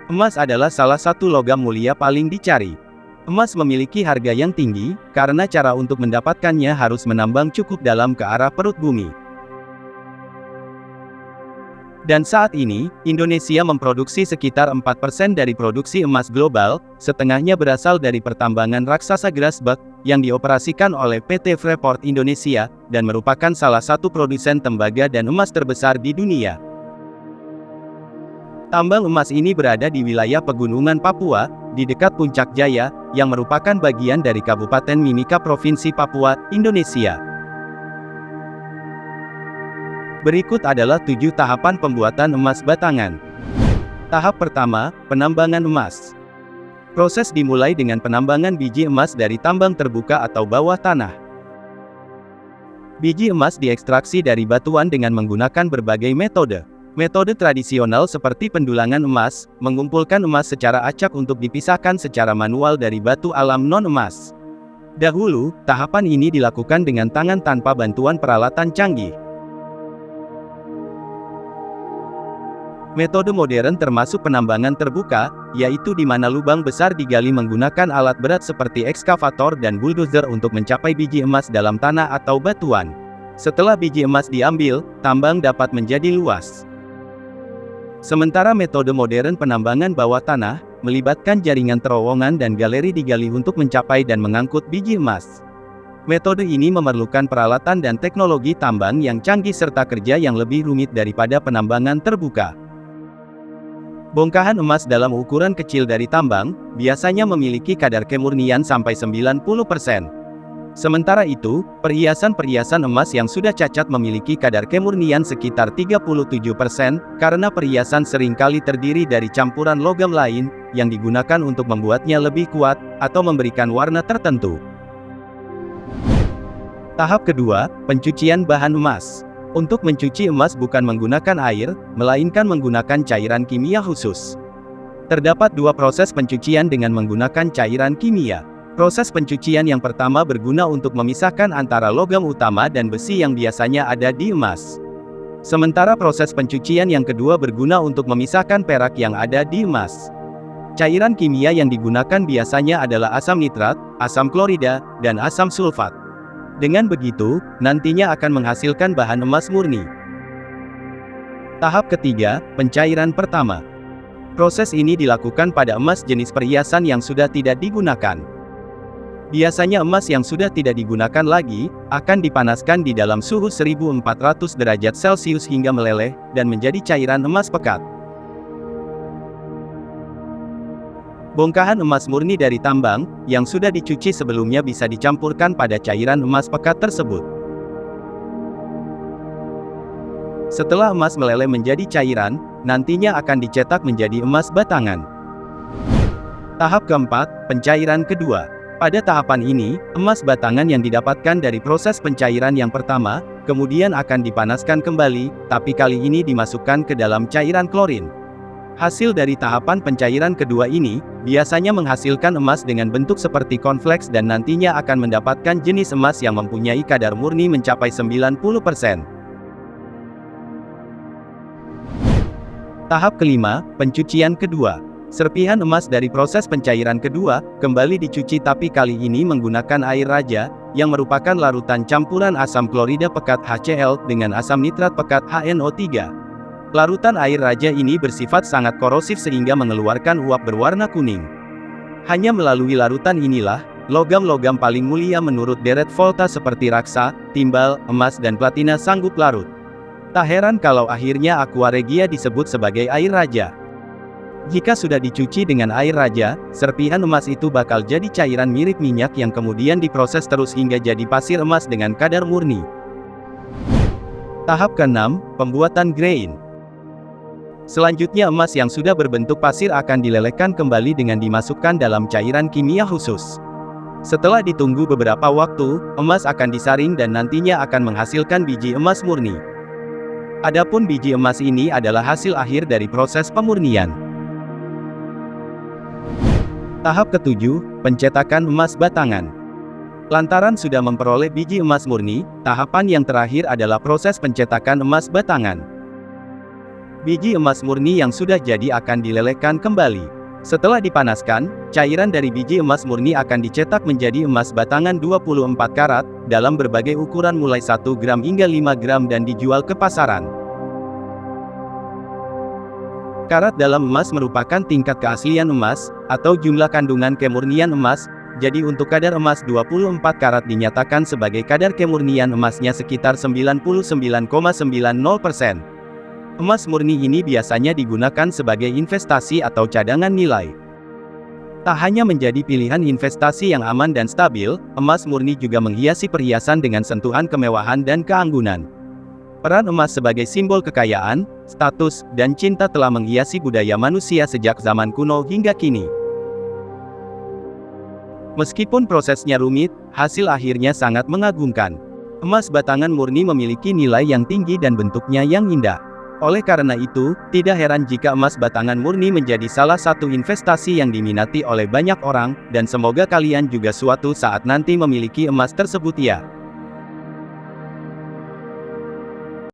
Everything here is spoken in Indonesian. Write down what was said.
Emas adalah salah satu logam mulia paling dicari. Emas memiliki harga yang tinggi, karena cara untuk mendapatkannya harus menambang cukup dalam ke arah perut bumi. Dan saat ini, Indonesia memproduksi sekitar 4% dari produksi emas global, setengahnya berasal dari pertambangan raksasa Grasberg, yang dioperasikan oleh PT Freeport Indonesia, dan merupakan salah satu produsen tembaga dan emas terbesar di dunia. Tambang emas ini berada di wilayah pegunungan Papua, di dekat Puncak Jaya, yang merupakan bagian dari Kabupaten Mimika Provinsi Papua, Indonesia. Berikut adalah 7 tahapan pembuatan emas batangan. Tahap pertama, penambangan emas. Proses dimulai dengan penambangan biji emas dari tambang terbuka atau bawah tanah. Biji emas diekstraksi dari batuan dengan menggunakan berbagai metode. Metode tradisional seperti pendulangan emas, mengumpulkan emas secara acak untuk dipisahkan secara manual dari batu alam non-emas. Dahulu, tahapan ini dilakukan dengan tangan tanpa bantuan peralatan canggih. Metode modern termasuk penambangan terbuka, yaitu di mana lubang besar digali menggunakan alat berat seperti ekskavator dan bulldozer untuk mencapai biji emas dalam tanah atau batuan. Setelah biji emas diambil, tambang dapat menjadi luas. Sementara metode modern penambangan bawah tanah, melibatkan jaringan terowongan dan galeri digali untuk mencapai dan mengangkut biji emas. Metode ini memerlukan peralatan dan teknologi tambang yang canggih serta kerja yang lebih rumit daripada penambangan terbuka. Bongkahan emas dalam ukuran kecil dari tambang, biasanya memiliki kadar kemurnian sampai 90%. Sementara itu, perhiasan-perhiasan emas yang sudah cacat memiliki kadar kemurnian sekitar 37%, karena perhiasan seringkali terdiri dari campuran logam lain, yang digunakan untuk membuatnya lebih kuat, atau memberikan warna tertentu. Tahap kedua, pencucian bahan emas. Untuk mencuci emas bukan menggunakan air, melainkan menggunakan cairan kimia khusus. Terdapat 2 proses pencucian dengan menggunakan cairan kimia. Proses pencucian yang pertama berguna untuk memisahkan antara logam utama dan besi yang biasanya ada di emas. Sementara proses pencucian yang kedua berguna untuk memisahkan perak yang ada di emas. Cairan kimia yang digunakan biasanya adalah asam nitrat, asam klorida, dan asam sulfat. Dengan begitu, nantinya akan menghasilkan bahan emas murni. Tahap ketiga, pencairan pertama. Proses ini dilakukan pada emas jenis perhiasan yang sudah tidak digunakan. Biasanya emas yang sudah tidak digunakan lagi, akan dipanaskan di dalam suhu 1400 derajat Celcius hingga meleleh, dan menjadi cairan emas pekat. Bongkahan emas murni dari tambang, yang sudah dicuci sebelumnya bisa dicampurkan pada cairan emas pekat tersebut. Setelah emas meleleh menjadi cairan, nantinya akan dicetak menjadi emas batangan. Tahap keempat, pencairan kedua. Pada tahapan ini, emas batangan yang didapatkan dari proses pencairan yang pertama, kemudian akan dipanaskan kembali, tapi kali ini dimasukkan ke dalam cairan klorin. Hasil dari tahapan pencairan kedua ini, biasanya menghasilkan emas dengan bentuk seperti cornflakes dan nantinya akan mendapatkan jenis emas yang mempunyai kadar murni mencapai 90%. Tahap kelima, pencucian kedua. Serpihan emas dari proses pencairan kedua, kembali dicuci tapi kali ini menggunakan air raja, yang merupakan larutan campuran asam klorida pekat HCl dengan asam nitrat pekat HNO3. Larutan air raja ini bersifat sangat korosif sehingga mengeluarkan uap berwarna kuning. Hanya melalui larutan inilah, logam-logam paling mulia menurut deret Volta seperti raksa, timbal, emas dan platina sanggup larut. Tak heran kalau akhirnya aqua regia disebut sebagai air raja. Jika sudah dicuci dengan air raja, serpihan emas itu bakal jadi cairan mirip minyak yang kemudian diproses terus hingga jadi pasir emas dengan kadar murni. Tahap ke-6, pembuatan grain. Selanjutnya emas yang sudah berbentuk pasir akan dilelehkan kembali dengan dimasukkan dalam cairan kimia khusus. Setelah ditunggu beberapa waktu, emas akan disaring dan nantinya akan menghasilkan biji emas murni. Adapun biji emas ini adalah hasil akhir dari proses pemurnian. Tahap ke-7, pencetakan emas batangan. Lantaran sudah memperoleh biji emas murni, tahapan yang terakhir adalah proses pencetakan emas batangan. Biji emas murni yang sudah jadi akan dilelehkan kembali. Setelah dipanaskan, cairan dari biji emas murni akan dicetak menjadi emas batangan 24 karat, dalam berbagai ukuran mulai 1 gram hingga 5 gram dan dijual ke pasaran. Karat dalam emas merupakan tingkat keaslian emas, atau jumlah kandungan kemurnian emas, jadi untuk kadar emas 24 karat dinyatakan sebagai kadar kemurnian emasnya sekitar 99,90%. Emas murni ini biasanya digunakan sebagai investasi atau cadangan nilai. Tak hanya menjadi pilihan investasi yang aman dan stabil, emas murni juga menghiasi perhiasan dengan sentuhan kemewahan dan keanggunan. Peran emas sebagai simbol kekayaan, status, dan cinta telah menghiasi budaya manusia sejak zaman kuno hingga kini. Meskipun prosesnya rumit, hasil akhirnya sangat mengagumkan. Emas batangan murni memiliki nilai yang tinggi dan bentuknya yang indah. Oleh karena itu, tidak heran jika emas batangan murni menjadi salah satu investasi yang diminati oleh banyak orang, dan semoga kalian juga suatu saat nanti memiliki emas tersebut ya.